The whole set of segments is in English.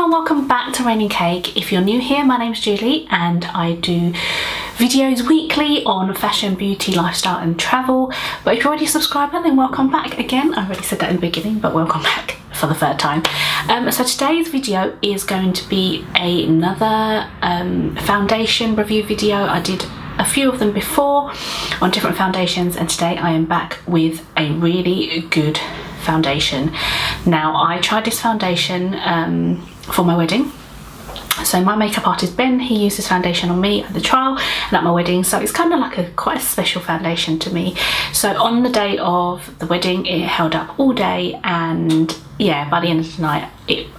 and welcome back to Raining Cake. If you're new here, my name's Julie and I do videos weekly on fashion, beauty, lifestyle and travel. But if you're already a subscriber, then welcome back again. I already said that in the beginning, but welcome back for the third time. So today's video is going to be another foundation review video. I did a few of them before on different foundations, and today I am back with a really good foundation. Now, I tried this foundation for my wedding. So my makeup artist Ben, he used this foundation on me at the trial and at my wedding, so it's kind of like quite a special foundation to me. So on the day of the wedding, it held up all day, and yeah, by the end of the night,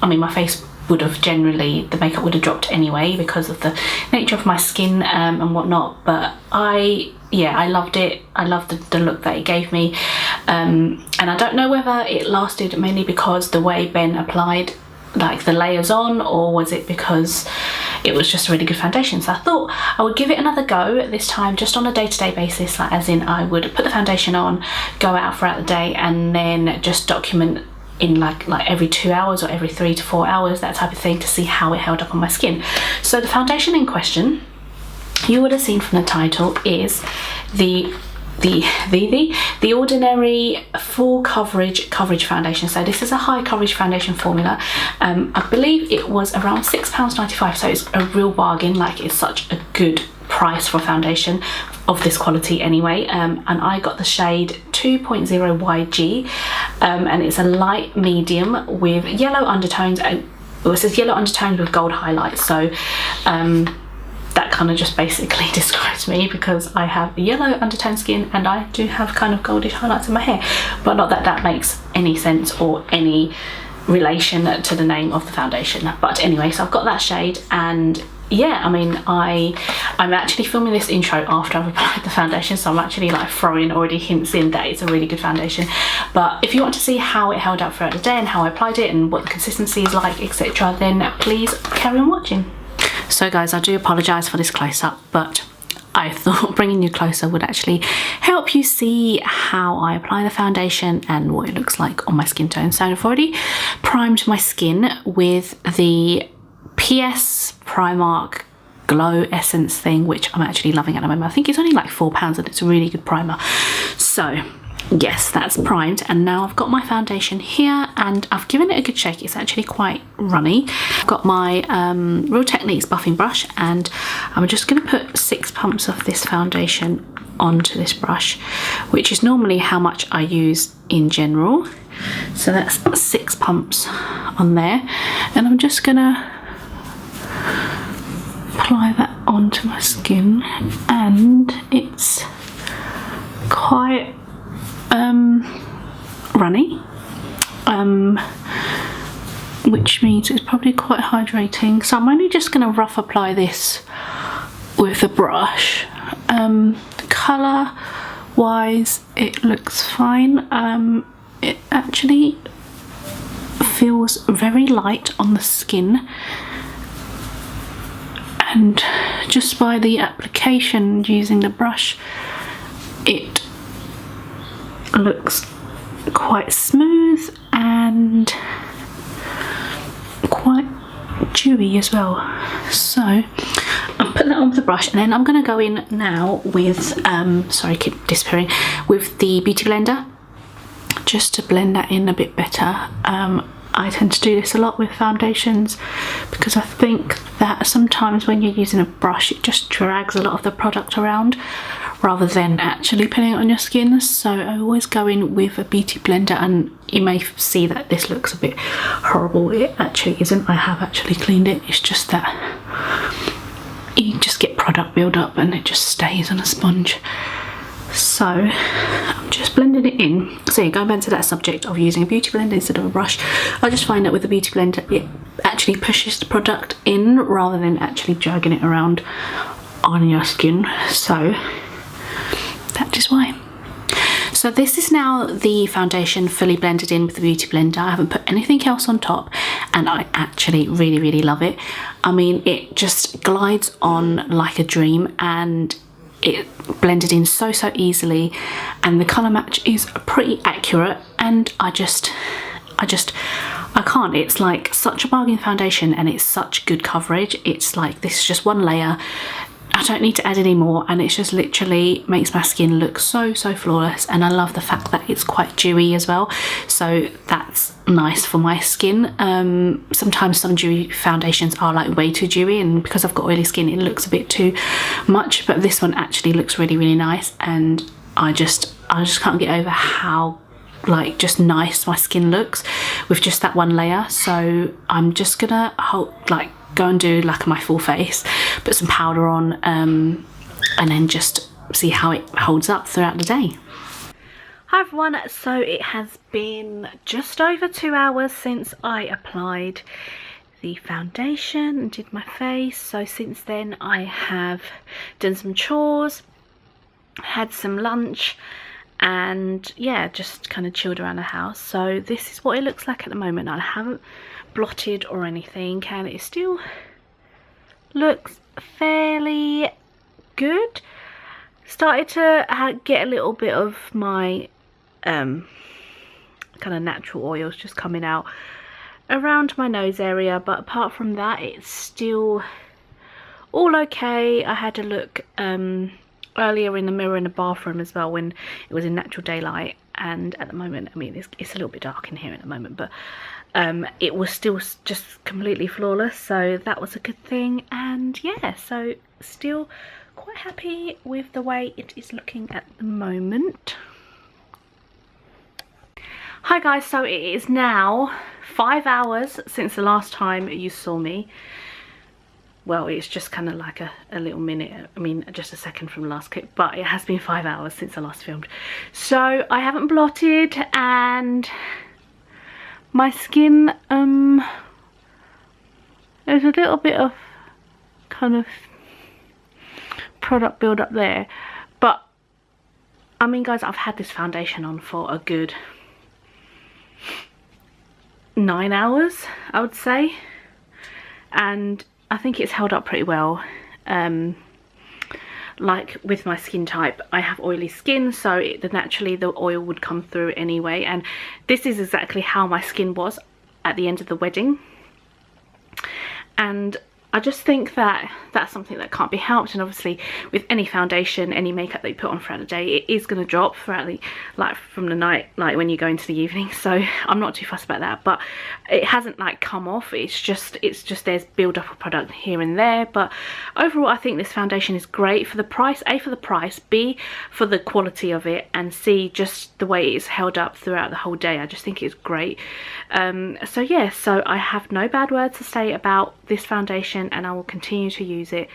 my face would have generally, the makeup would have dropped anyway because of the nature of my skin and whatnot, but I loved it. I loved the look that it gave me, and I don't know whether it lasted mainly because the way Ben applied like the layers on, or was it because it was just a really good foundation. So I thought I would give it another go this time, just on a day-to-day basis, like as in I would put the foundation on, go out throughout the day, and then just document in like every 2 hours or every 3 to 4 hours, that type of thing, to see how it held up on my skin. So the foundation in question, you would have seen from the title, is the Ordinary Full Coverage Foundation. So this is a high coverage foundation formula. I believe it was around £6.95, so it's a real bargain. Like, it's such a good price for a foundation of this quality anyway. And I got the shade 2.0 YG, and it's a light medium with yellow undertones. It says yellow undertones with gold highlights, so that kind of just basically describes me, because I have a yellow undertone skin and I do have kind of goldish highlights in my hair, but not that that makes any sense or any relation to the name of the foundation. But anyway, so I've got that shade, and yeah, I'm actually filming this intro after I've applied the foundation, so I'm actually like throwing already hints in that it's a really good foundation. But if you want to see how it held up throughout the day and how I applied it and what the consistency is like, etc., then please carry on watching. So guys, I do apologise for this close-up, but I thought bringing you closer would actually help you see how I apply the foundation and what it looks like on my skin tone. So I've already primed my skin with the PS Primark Glow Essence thing, which I'm actually loving at the moment. I think it's only like £4 and it's a really good primer. So yes, that's primed, and now I've got my foundation here and I've given it a good shake. It's actually quite runny. I've got my Real Techniques buffing brush, and I'm just going to put 6 pumps of this foundation onto this brush, which is normally how much I use in general. So that's 6 pumps on there, and I'm just going to apply that onto my skin, and it's quite runny, which means it's probably quite hydrating. So I'm only just going to rough apply this with the brush. Colour wise, it looks fine. It actually feels very light on the skin, and just by the application using the brush, it looks quite smooth and quite dewy as well. So I'll put that on with the brush, and then I'm going to go in now with sorry, keep disappearing, with the Beauty Blender, just to blend that in a bit better. I tend to do this a lot with foundations because I think that sometimes when you're using a brush, it just drags a lot of the product around rather than actually putting it on your skin. So I always go in with a Beauty Blender, and you may see that this looks a bit horrible. It actually isn't. I have actually cleaned it. It's just that you just get product build up and it just stays on a sponge. So I'm just blending it in. So yeah, going back to that subject of using a Beauty Blender instead of a brush, I just find that with the Beauty Blender it actually pushes the product in rather than actually dragging it around on your skin. So that is why. So this is now the foundation fully blended in with the Beauty Blender. I haven't put anything else on top, and I actually really love it. I mean, it just glides on like a dream, and it blended in so easily, and the colour match is pretty accurate, and I just I can't, it's like such a bargain foundation and it's such good coverage. It's like, this is just one layer, I don't need to add any more, and it's just literally makes my skin look so flawless. And I love the fact that it's quite dewy as well, so that's nice for my skin. Sometimes some dewy foundations are like way too dewy, and because I've got oily skin it looks a bit too much, but this one actually looks really nice, and I just can't get over how like just nice my skin looks with just that one layer. So I'm just gonna go and do like my full face, put some powder on, and then just see how it holds up throughout the day. Hi everyone, so it has been just over 2 hours since I applied the foundation and did my face. So since then I have done some chores, had some lunch, and yeah, just kind of chilled around the house. So this is what it looks like at the moment. I haven't blotted or anything, and it still looks fairly good. Started to get a little bit of my kind of natural oils just coming out around my nose area, but apart from that it's still all okay. I had a look earlier in the mirror in the bathroom as well when it was in natural daylight, and at the moment, I mean, it's a little bit dark in here at the moment, but it was still just completely flawless, so that was a good thing. And yeah, so still quite happy with the way it is looking at the moment. Hi guys, so it is now 5 hours since the last time you saw me. Well, it's just kind of like a little minute, I mean just a second from the last clip, but it has been 5 hours since I last filmed. So I haven't blotted, and my skin, there's a little bit of kind of product build up there, but I mean guys, I've had this foundation on for a good 9 hours, I would say, and I think it's held up pretty well. Like with my skin type, I have oily skin, so naturally the oil would come through anyway, and this is exactly how my skin was at the end of the wedding. And I just think that that's something that can't be helped, and obviously with any foundation, any makeup that you put on throughout the day, it is going to drop throughout the, like from the night, like when you go into the evening. So I'm not too fussed about that, but it hasn't like come off. It's just there's build up of product here and there, but overall I think this foundation is great for the price. A, for the price, B, for the quality of it, and C, just the way it's held up throughout the whole day. I just think it's great. So yeah, so I have no bad words to say about this foundation, and I will continue to use it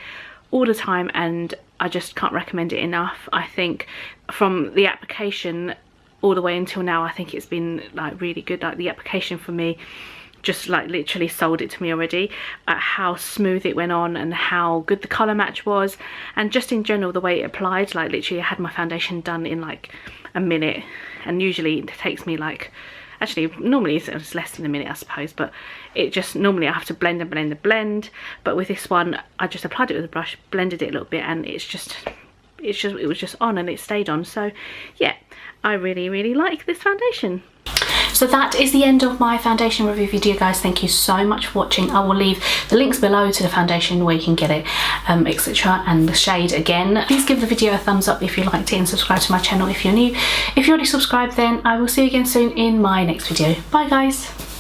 all the time, and I just can't recommend it enough. I think from the application all the way until now, I think it's been like really good. Like the application for me just like literally sold it to me already, at how smooth it went on and how good the colour match was, and just in general the way it applied. Like literally I had my foundation done in like a minute, and usually it takes me like, actually normally it's less than a minute I suppose, but it just normally I have to blend and blend and blend, but with this one I just applied it with a brush, blended it a little bit, and it was just on, and it stayed on. So yeah, I really like this foundation. So that is the end of my foundation review video, guys. Thank you so much for watching. I will leave the links below to the foundation where you can get it, etc., and the shade again. Please give the video a thumbs up if you liked it, and subscribe to my channel if you're new. If you're already subscribed, then I will see you again soon in my next video. Bye guys.